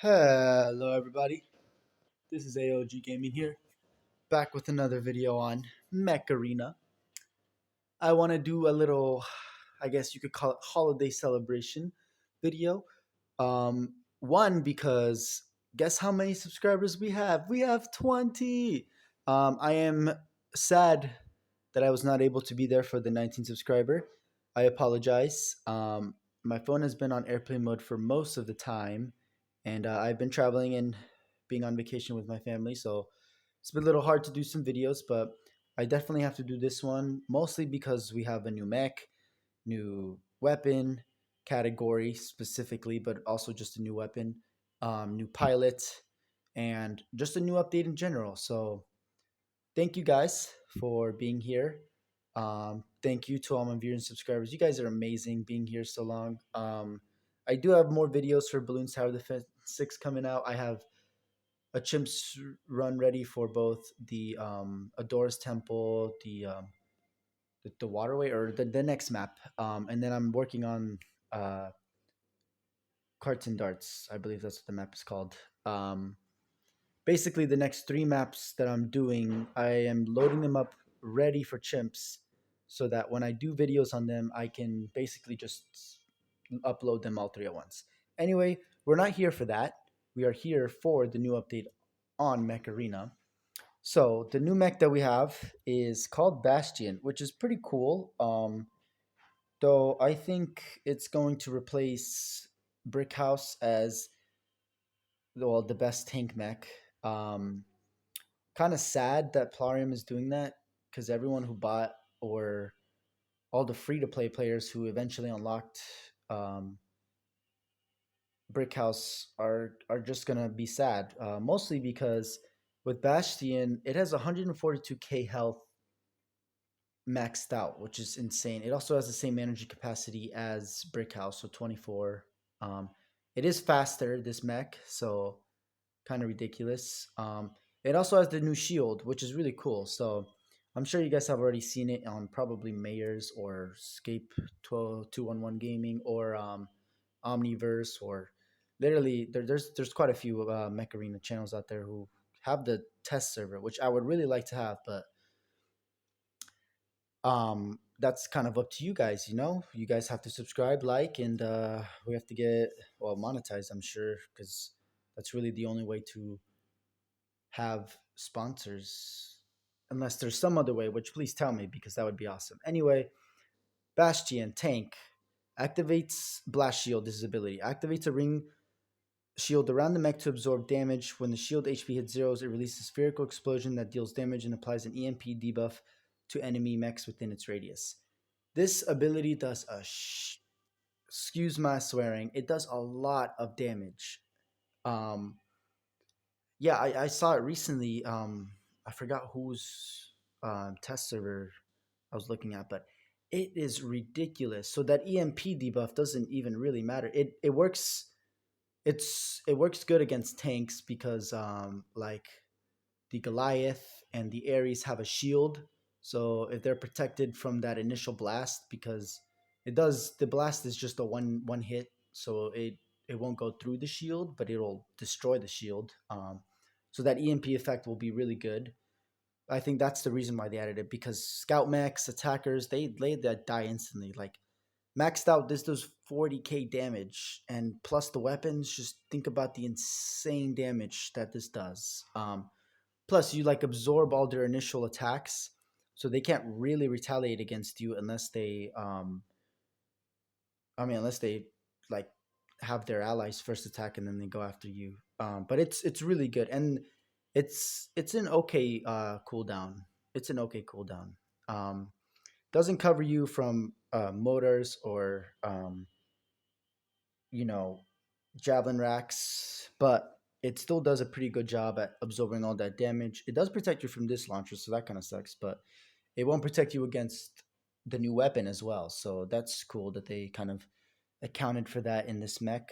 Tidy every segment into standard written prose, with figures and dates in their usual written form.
Hello everybody, this is AOG Gaming here, back with another video on Mech Arena. I want to do a little, I guess you could call it holiday celebration video. One, because guess how many subscribers we have? We have 20! I am sad that I was not able to be there for the 19 subscriber. I apologize. My phone has been on airplane mode for most of the time, and I've been traveling and being on vacation with my family, so it's been a little hard to do some videos, but I definitely have to do this one, mostly because we have a new mech, new weapon category specifically, but also just a new weapon, new pilot, and just a new update in general. So thank you guys for being here. Thank you to all my viewers and subscribers. You guys are amazing being here so long. I do have more videos for Balloons Tower Defense 6 coming out. I have a chimps run ready for both the Adora's Temple, the waterway, or the next map, and then I'm working on uh, Carts and Darts. I believe that's what the map is called. Basically, the next three maps that I'm doing, I am loading them up ready for chimps, so that when I do videos on them, I can basically just upload them all three at once. Anyway, we're not here for that. We are here for the new update on Mech Arena. So the new mech that we have is called Bastion, which is pretty cool. Though I think it's going to replace Brickhouse as the best tank mech. Um, Kind of sad that Plarium is doing that because everyone who bought, or all the free to play players who eventually unlocked um, Brickhouse are just gonna be sad. Mostly because with Bastion, it has 142k health maxed out, which is insane. It also has the same energy capacity as Brickhouse, so 24. It is faster, this mech, so kind of ridiculous. It also has the new shield, which is really cool. So I'm sure you guys have already seen it on probably Mayors or Scape 211 Gaming or Omniverse, or literally there's quite a few Mech Arena channels out there who have the test server, which I would really like to have, but that's kind of up to you guys. You guys have to subscribe, like, and we have to get, well, monetized, I'm sure, because that's really the only way to have sponsors, unless there's some other way, which please tell me, because that would be awesome. Anyway, Bastion tank activates blast shield. This is ability activates a ring shield around the mech to absorb damage. When the shield HP hits zeros, it releases a spherical explosion that deals damage and applies an EMP debuff to enemy mechs within its radius. This ability does excuse my swearing, it does a lot of damage. Um, yeah, I saw it recently. I forgot whose test server I was looking at, but it is ridiculous. So that EMP debuff doesn't even really matter. It works. It works good against tanks because like the Goliath and the Ares have a shield. So if they're protected from that initial blast, because the blast is just a one hit, so it won't go through the shield, but it'll destroy the shield. So that EMP effect will be really good. I think that's the reason why they added it, because scout mechs, attackers, they that die instantly. Like maxed out, this does 40k damage, and plus the weapons. Just think about the insane damage that this does. Plus, you like absorb all their initial attacks, so they can't really retaliate against you unless they, unless they like have their allies first attack and then they go after you. But it's really good, and it's an okay cooldown. It's an okay cooldown. Doesn't cover you from motors or you know javelin racks, but it still does a pretty good job at absorbing all that damage. It does protect you from this launcher, so that kind of sucks, but it won't protect you against the new weapon as well. So that's cool that they kind of accounted for that in this mech.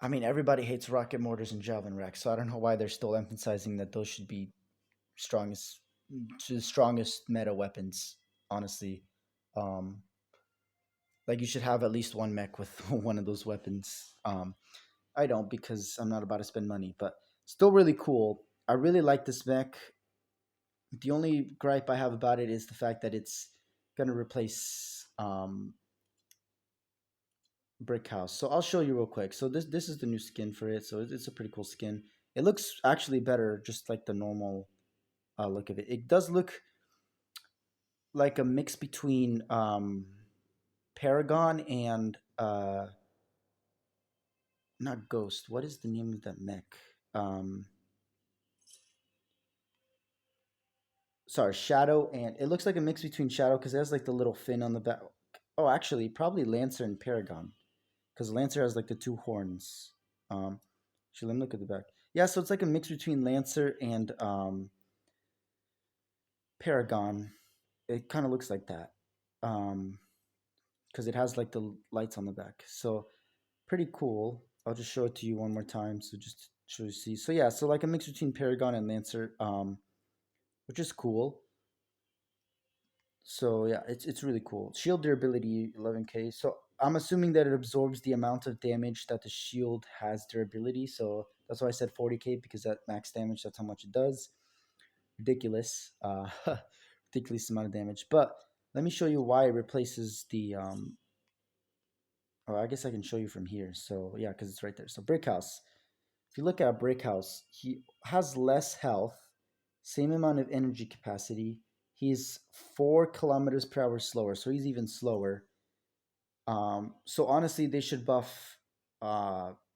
I mean, everybody hates rocket mortars and javelin racks, so I don't know why they're still emphasizing that those should be strongest, the strongest meta weapons. Honestly, um, Like you should have at least one mech with one of those weapons. I don't because I'm not about to spend money, but still really cool. I really like this mech. The only gripe I have about it is the fact that it's gonna replace Brick House. So I'll show you real quick. So this is the new skin for it. So it's a pretty cool skin. It looks actually better, just like the normal look of it. It does look like a mix between Paragon and not Ghost. What is the name of that mech? Um, sorry, Shadow, and it looks like a mix between Shadow because it has like the little fin on the back. Oh, actually, probably Lancer and Paragon because Lancer has like the two horns. Actually, let me look at the back. Yeah, so it's like a mix between Lancer and Paragon. It kind of looks like that because it has like the lights on the back. So pretty cool. I'll just show it to you one more time. So just so you see. So yeah, so like a mix between Paragon and Lancer, which is cool. So yeah, it's really cool. Shield durability 11k. So I'm assuming that it absorbs the amount of damage that the shield has durability. So that's why I said 40k because at max damage, that's how much it does. Ridiculous, ridiculous amount of damage. But let me show you why it replaces the. Oh, I guess I can show you from here. So yeah, because it's right there. So Brick House. If you look at Brick House, he has less health, same amount of energy capacity. He's 4 kilometers per hour slower, so he's even slower. So honestly, they should buff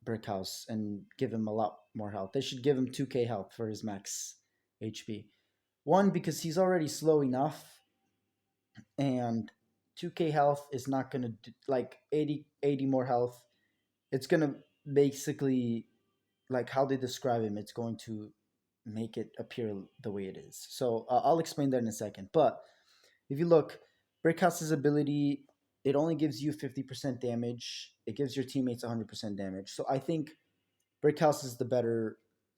Brick House and give him a lot more health. They should give him 2k health for his max HP. One, because he's already slow enough, and 2k health is not going to do like 80 more health. It's going to basically like how they describe him, it's going to make it appear the way it is. So I'll explain that in a second. But if you look, Breakhouse's ability, it only gives you 50% damage. It gives your teammates 100% damage. So I think Brickhouse is the better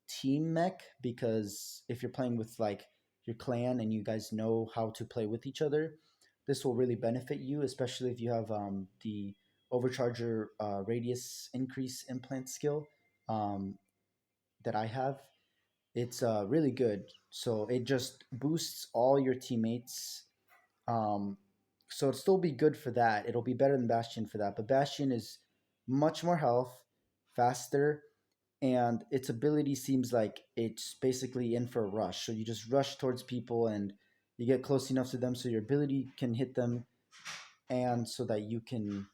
team mech because if you're playing with like your clan and you guys know how to play with each other, this will really benefit you, especially if you have the overcharger radius increase implant skill um, that I have. It's really good. So it just boosts all your teammates. Um, so it'll still be good for that. It'll be better than Bastion for that. But Bastion is much more health, faster, and its ability seems like it's basically in for a rush. So you just rush towards people and you get close enough to them so your ability can hit them and so that you can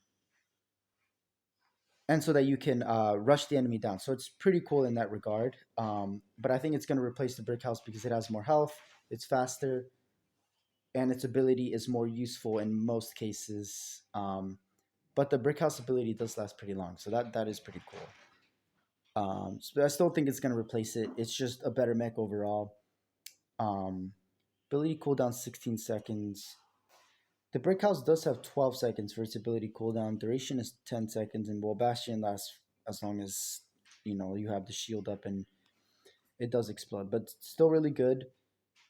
rush the enemy down. So it's pretty cool in that regard. But I think it's going to replace the brick house because it has more health, it's faster, and its ability is more useful in most cases. But the brick house ability does last pretty long, so that is pretty cool. So I still think it's going to replace it. It's just a better mech overall. Um, ability cooldown 16 seconds. The brick house does have 12 seconds for its ability cooldown. Duration is 10 seconds, and well, Bastion lasts as long as you have the shield up and it does explode. But still really good.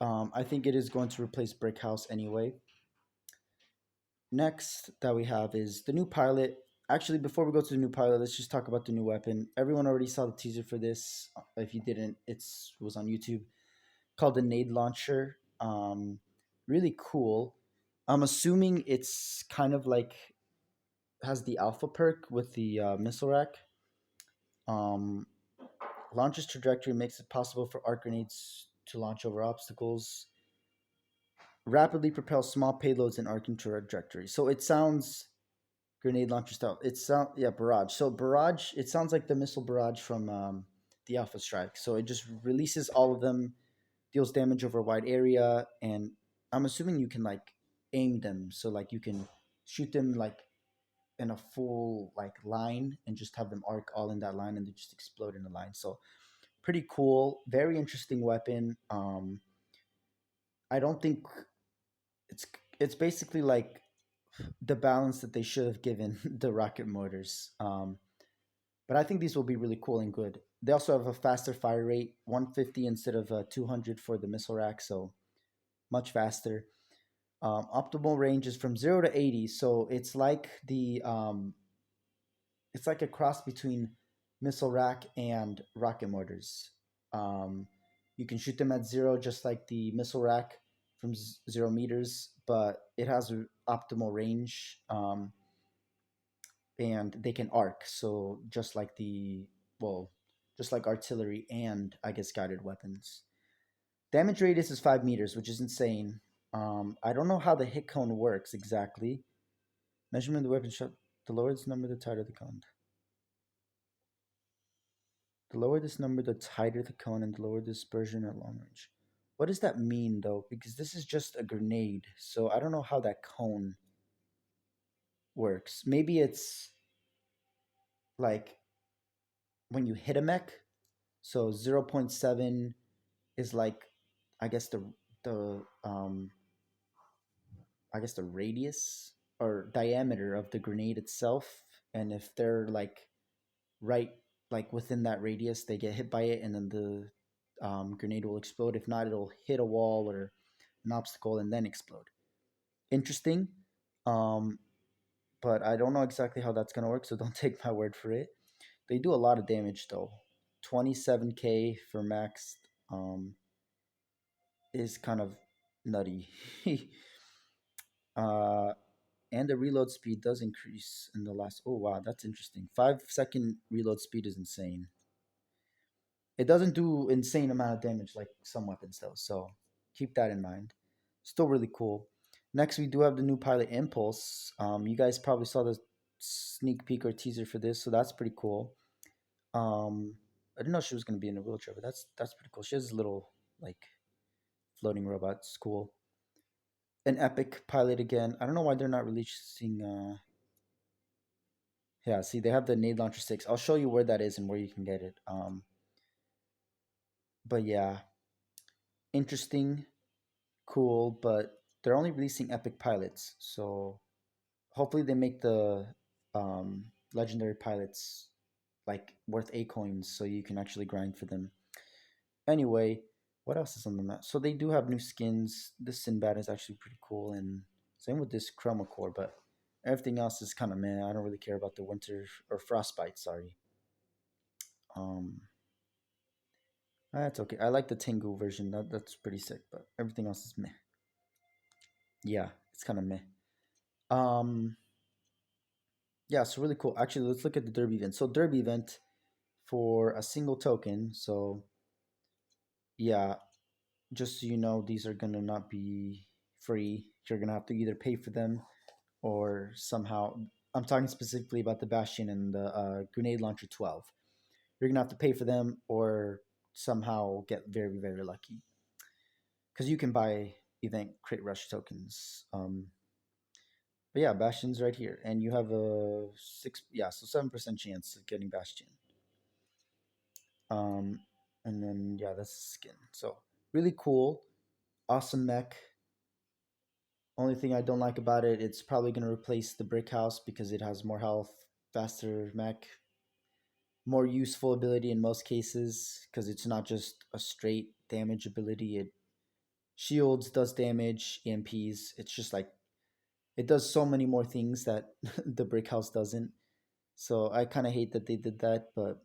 I think it is going to replace brick house anyway. Next that we have is the new pilot. Actually, before we go to the new pilot, let's just talk about the new weapon. Everyone already saw the teaser for this. If you didn't, it was on YouTube. Called the nade launcher. Really cool. I'm assuming it's kind of like has the alpha perk with the missile rack. Um, launches trajectory makes it possible for arc grenades to launch over obstacles. Rapidly propels small payloads in arcing trajectory. So it sounds grenade launcher style. Barrage. So barrage. It sounds like the missile barrage from the Alpha Strike. So it just releases all of them, deals damage over a wide area, and I'm assuming you can like aim them. So like you can shoot them like in a full like line and just have them arc all in that line and they just explode in the line. So pretty cool, very interesting weapon. I don't think it's it's basically like the balance that they should have given the rocket motors. But I think these will be really cool and good. They also have a faster fire rate, 150 instead of 200 for the missile rack, so much faster. Optimal range is from 0 to 80, so it's like a cross between missile rack and rocket mortars. Um, you can shoot them at zero, just like the missile rack from 0 meters, but it has an optimal range, and they can arc. So well, just like artillery and I guess guided weapons. Damage radius is 5 meters, which is insane. I don't know how the hit cone works exactly. Measurement of the weapon shot. The lower this number, the tighter the cone. The lower this number, the tighter the cone, and the lower dispersion at long range. What does that mean, though? Because this is just a grenade, so I don't know how that cone works. Maybe it's like when you hit a mech, so 0.7 is like, I guess the I guess the radius or diameter of the grenade itself, and if they're like right like within that radius, they get hit by it, and then the grenade will explode. If not, it'll hit a wall or an obstacle and then explode. Interesting, um, but I don't know exactly how that's gonna work, so don't take my word for it. They do a lot of damage though. 27k for max is kind of nutty. uh, and the reload speed does increase in the last. Oh wow, that's interesting. 5 second reload speed is insane. It doesn't do insane amount of damage like some weapons though, so keep that in mind. Still really cool. Next, we do have the new pilot Impulse. You guys probably saw the sneak peek or teaser for this, so that's pretty cool. I didn't know she was gonna be in a wheelchair, but that's pretty cool. She has this little like floating robot. It's cool. An epic pilot again. I don't know why they're not releasing. Yeah, see, they have the nade launcher 6. I'll show you where that is and where you can get it. But yeah, interesting, cool, but they're only releasing epic pilots, so hopefully they make the legendary pilots like worth 8 coins, so you can actually grind for them. Anyway, what else is on the map? So they do have new skins. This Sinbad is actually pretty cool, and same with this Chroma Core, but everything else is kind of meh. I don't really care about the winter or frostbite. Sorry. Um, that's okay. I like the Tengu version. That's pretty sick, but everything else is meh. Yeah, it's kind of meh. Um, yeah, so really cool. Actually, let's look at the Derby event. So Derby event for a single token. So yeah, just so you know, these are gonna not be free. You're gonna have to either pay for them or somehow. I'm talking specifically about the Bastion and the Grenade Launcher 12. You're gonna have to pay for them or somehow get very very lucky because you can buy event crate rush tokens. But yeah, Bastion's right here, and you have a 7% chance of getting Bastion. Um, and then yeah, that's the skin. So really cool, awesome mech. Only thing I don't like about it, it's probably gonna replace the brick house because it has more health, faster mech, more useful ability in most cases because it's not just a straight damage ability. It shields, does damage, EMPs. It's just like it does so many more things that the brick house doesn't. So I kind of hate that they did that, but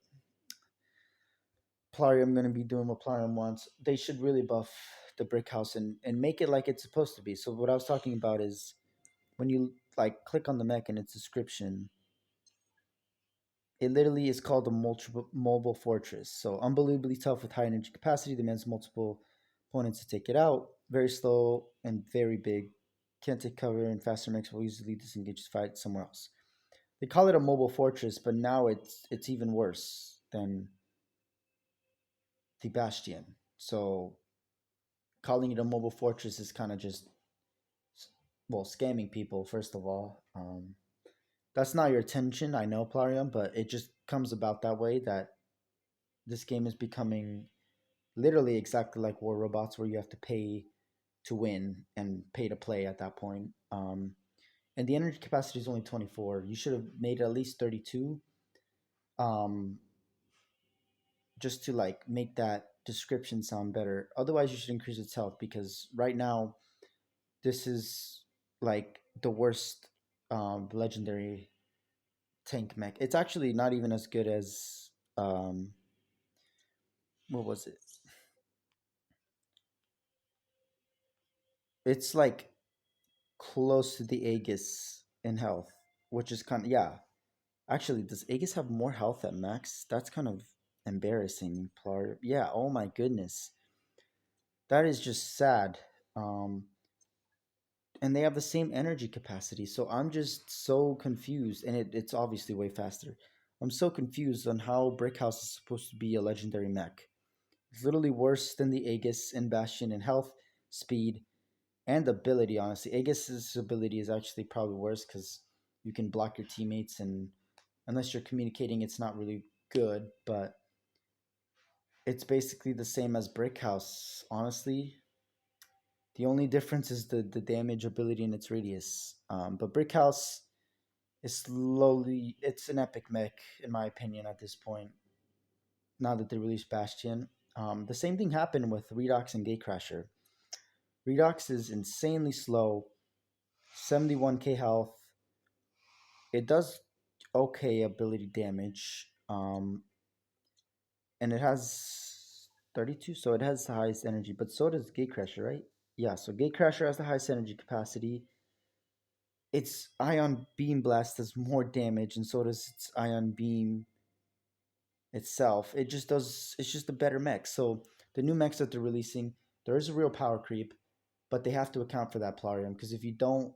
Plarium going to be doing what Plarium wants. They should really buff the brick house and make it like it's supposed to be. So what I was talking about is when you like click on the mech in its description, it literally is called a mobile fortress. So unbelievably tough with high energy capacity, demands multiple opponents to take it out. Very slow and very big. Can't take cover, and faster mechs will easily disengage to fight somewhere else. They call it a mobile fortress, but now it's even worse than the Bastion. So calling it a mobile fortress is kind of just well scamming people. First of all, that's not your intention. I know Plarium, but it just comes about that way. That this game is becoming literally exactly like War Robots, where you have to pay to win and pay to play at that point. And the energy capacity is only 24. You should have made it at least 32. Um, just to like make that description sound better. Otherwise, you should increase its health because right now this is like the worst legendary tank mech. It's actually not even as good as what was it? It's like close to the Aegis in health, which is kind of yeah. Actually, does Aegis have more health at max? That's kind of embarrassing. Yeah. Oh my goodness, that is just sad. Um, and they have the same energy capacity. So I'm just so confused, and it's obviously way faster. I'm so confused on how Brickhouse is supposed to be a legendary mech. It's literally worse than the Aegis and Bastion in health, speed, and ability. Honestly, Aegis's ability is actually probably worse because you can block your teammates, and unless you're communicating, it's not really good. But it's basically the same as Brickhouse. Honestly, the only difference is the damage ability and its radius. But Brickhouse is slowly, it's an epic mech in my opinion at this point. Now that they released Bastion, the same thing happened with Redox and Gatecrasher. Redox is insanely slow, 71k health. It does okay ability damage, and it has 32, so it has the highest energy. But so does Gatecrasher, right? Yeah, so Gatecrasher has the highest energy capacity. Its Ion Beam Blast does more damage, and so does its Ion Beam itself. It just does. It's just a better mech. So the new mechs that they're releasing, there is a real power creep, but they have to account for that Plarium because if you don't,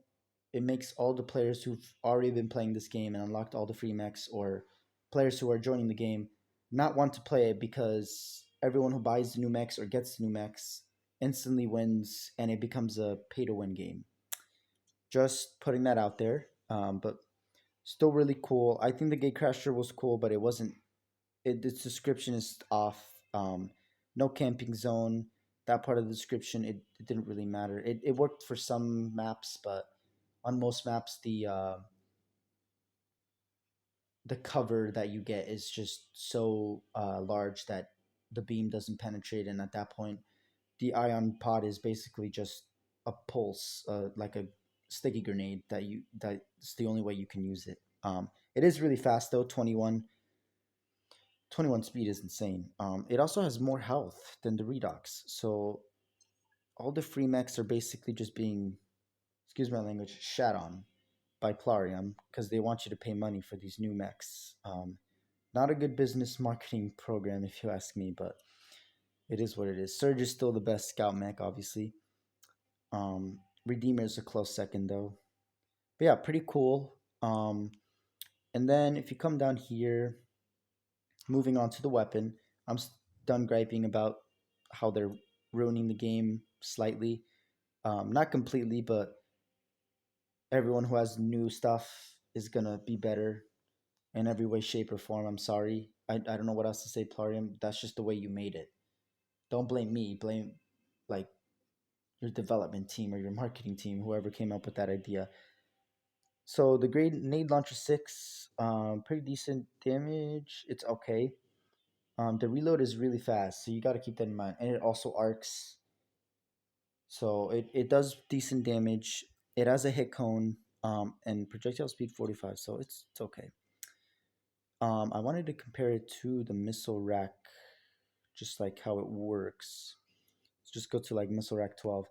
it makes all the players who've already been playing this game and unlocked all the free mechs, or players who are joining the game, not want to play it because everyone who buys the new mechs or gets the new mechs instantly wins, and it becomes a pay to win game. Just putting that out there. But still really cool. I think the Gatecrasher was cool, but it wasn't its description is off. No camping zone. That part of the description, it didn't really matter. It worked for some maps, but on most maps, the cover that you get is just so large that the beam doesn't penetrate, and at that point, the ion pod is basically just a pulse, like a sticky grenade that's the only way you can use it. It is really fast though, 21 speed is insane. It also has more health than the Redox. So all the free mechs are basically just being, excuse my language, shat on by Plarium because they want you to pay money for these new mechs. Not a good business marketing program, if you ask me, but it is what it is. Surge is still the best scout mech, obviously. Redeemer is a close second, though. But yeah, pretty cool. And then if you come down here, moving on to the weapon, I'm done griping about how they're ruining the game slightly. Not completely, but everyone who has new stuff is gonna be better in every way, shape, or form. I'm sorry. I don't know what else to say, Plarium. That's just the way you made it. Don't blame me. Blame like your development team or your marketing team, whoever came up with that idea. So the grade nade launcher 6, pretty decent damage. It's okay. The reload is really fast, so you got to keep that in mind. And it also arcs, so it does decent damage. It has a hit cone, and projectile speed 45, so it's okay. I wanted to compare it to the missile rack, just like how it works. Let's just go to like missile rack 12.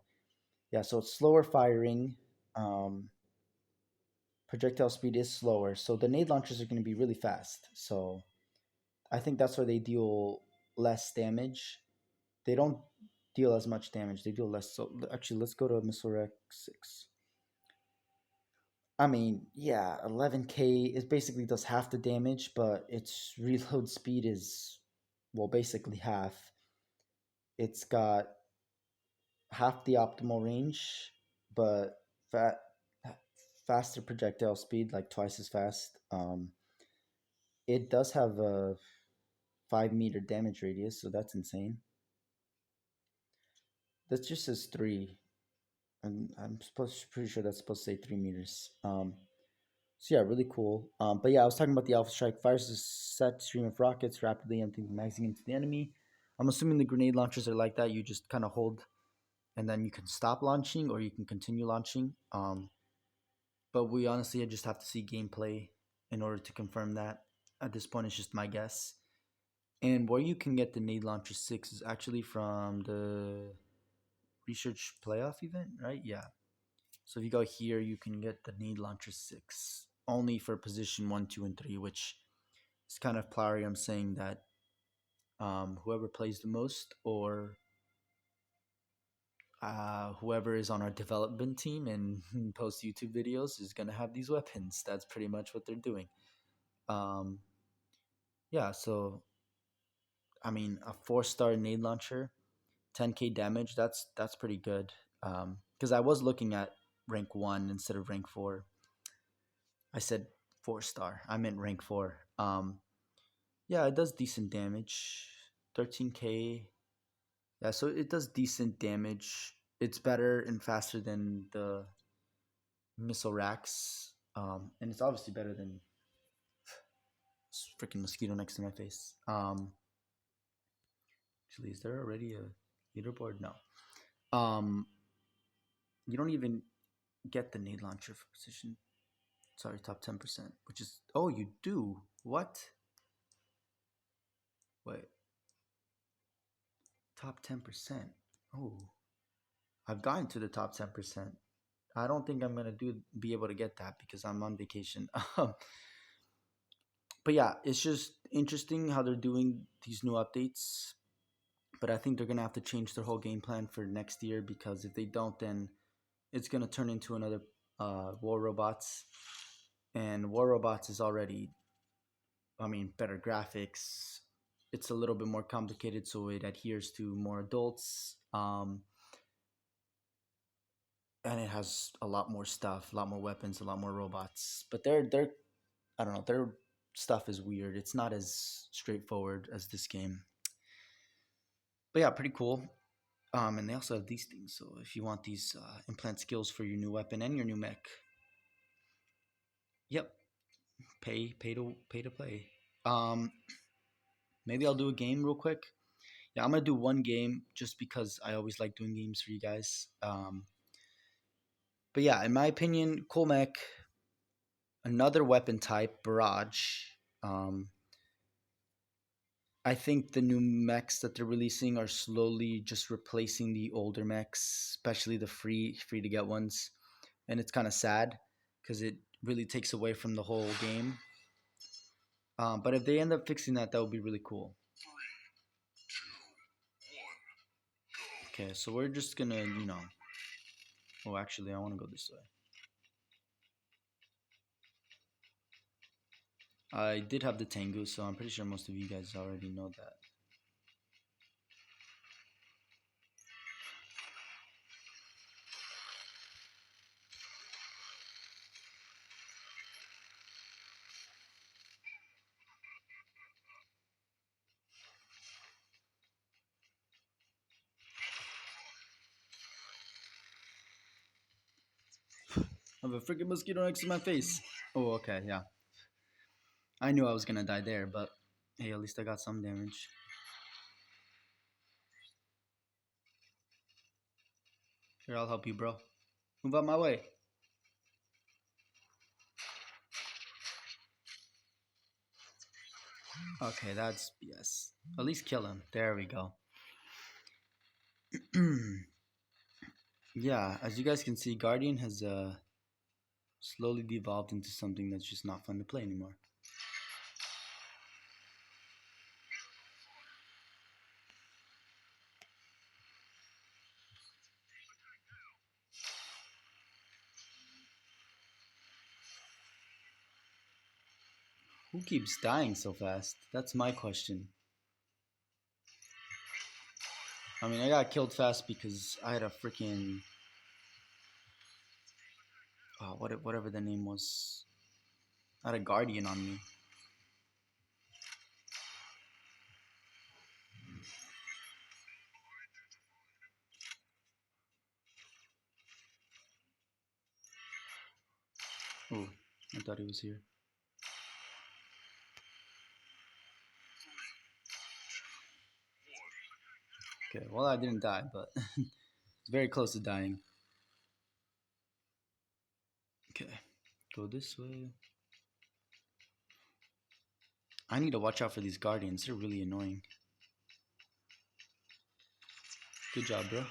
Yeah, so it's slower firing. Um, projectile speed is slower, so the nade launchers are going to be really fast. So I think that's why they deal less damage. They don't deal as much damage. They deal less. So actually, let's go to missile rack 6. I mean, yeah, 11k it basically does half the damage, but its reload speed is, well, basically half. It's got half the optimal range, but fat, faster projectile speed, like twice as fast. It does have a 5 meter damage radius, so that's insane. That just says 3, and pretty sure that's supposed to say 3 meters. So yeah, really cool. But yeah, I was talking about the Alpha Strike. Fires a set stream of rockets rapidly emptying the magazine into the enemy. I'm assuming the grenade launchers are like that. You just kind of hold and then you can stop launching or you can continue launching. But we honestly just have to see gameplay in order to confirm that. At this point, it's just my guess. And where you can get the Nade Launcher 6 is actually from the Research Playoff event, right? Yeah. So if you go here, you can get the Nade Launcher 6 only for position 1, 2, and 3, which is kind of Plarium saying that whoever plays the most or whoever is on our development team and post YouTube videos is going to have these weapons. That's pretty much what they're doing. Um, yeah, so I mean, a 4-star nade launcher, 10k damage. That's pretty good. Because I was looking at rank 1 instead of rank 4. I said 4-star. I meant rank 4. Yeah, it does decent damage. 13k. Yeah, so it does decent damage. It's better and faster than the missile racks. And it's obviously better than this freaking mosquito next to my face. Actually, is there already a leaderboard? No. Um, you don't even get the nade launcher for position. Sorry, top 10%, which is, oh, you do. What? Wait, top 10%. Oh, I've gotten to the top 10%. I don't think I'm gonna be able to get that because I'm on vacation. But yeah, it's just interesting how they're doing these new updates. But I think they're gonna have to change their whole game plan for next year, because if they don't, then it's gonna turn into another War Robots. And War Robots is already, I mean, better graphics. It's a little bit more complicated, so it adheres to more adults. And it has a lot more stuff, a lot more weapons, a lot more robots. But they're I don't know, their stuff is weird. It's not as straightforward as this game. But yeah, pretty cool. And they also have these things. So if you want these implant skills for your new weapon and your new mech, yep, pay to play. Um, maybe I'll do a game real quick. Yeah, I'm gonna do one game just because I always like doing games for you guys. But yeah, in my opinion, cool mech, another weapon type, barrage. Um, I think the new mechs that they're releasing are slowly just replacing the older mechs, especially the free to get ones, and it's kind of sad because it really takes away from the whole game. But if they end up fixing that, that would be really cool. Okay, so we're just gonna, Oh, actually, I want to go this way. I did have the Tengu, so I'm pretty sure most of you guys already know that. I have a freaking mosquito next to my face. Oh, okay, yeah. I knew I was gonna die there, but hey, at least I got some damage. Here, I'll help you, bro. Move out my way. Okay, that's BS. At least kill him. There we go. Yeah, as you guys can see, Guardian has slowly devolved into something that's just not fun to play anymore. Who keeps dying so fast? That's my question. I mean, I got killed fast because I had a freaking whatever the name was. I had a guardian on me. Oh, I thought he was here. Okay, well, I didn't die, but It's very close to dying. Okay, go this way. I need to watch out for these guardians. They're really annoying. Good job, bro.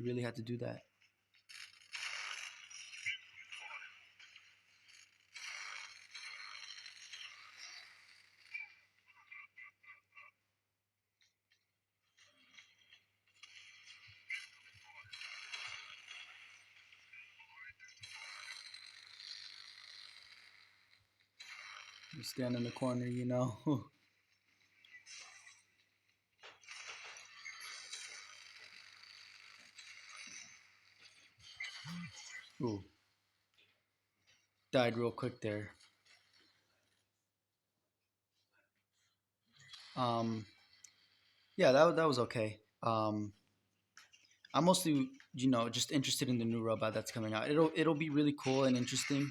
You really had to do that. You stand in the corner, you know. Ooh, died real quick there. Um, yeah, that was okay. I'm mostly, just interested in the new robot that's coming out. It'll be really cool and interesting.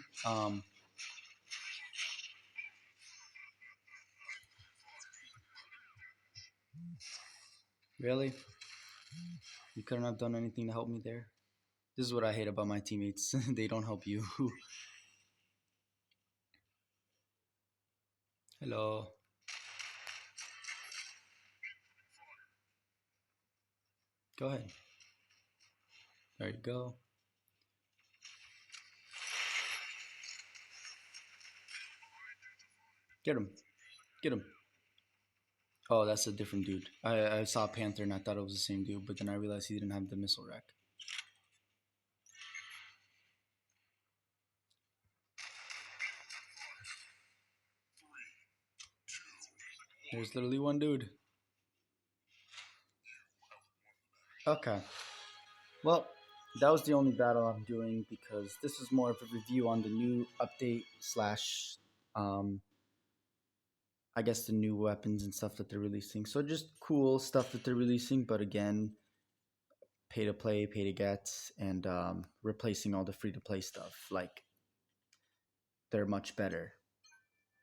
Really, you couldn't have done anything to help me there. This is what I hate about my teammates. They don't help you. Hello. Go ahead. There you go. Get him. Get him. Oh, that's a different dude. I saw Panther and I thought it was the same dude, but then I realized he didn't have the missile rack. There's literally one dude. Okay. Well, that was the only battle I'm doing because this is more of a review on the new update slash, um, I guess the new weapons and stuff that they're releasing. So just cool stuff that they're releasing, but again, pay to play, pay to get, and replacing all the free to play stuff. Like they're much better,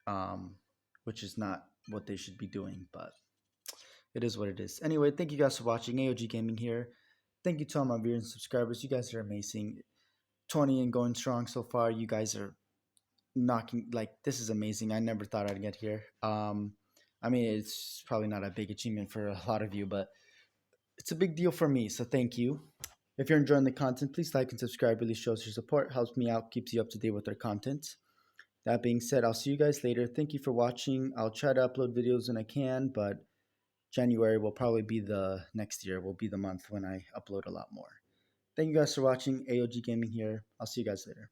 um, which is not what they should be doing, but it is what it is. Anyway, thank you guys for watching. AOG Gaming here. Thank you to all my viewers and subscribers. You guys are amazing. 20 and going strong so far. You guys are knocking, like, this is amazing. I never thought I'd get here. I mean, it's probably not a big achievement for a lot of you, but it's a big deal for me. So thank you. If you're enjoying the content, please like and subscribe. Really shows your support, helps me out, keeps you up to date with our content. That being said, I'll see you guys later. Thank you for watching. I'll try to upload videos when I can, but January will probably be the next year, will be the month when I upload a lot more. Thank you guys for watching. AOG Gaming here. I'll see you guys later.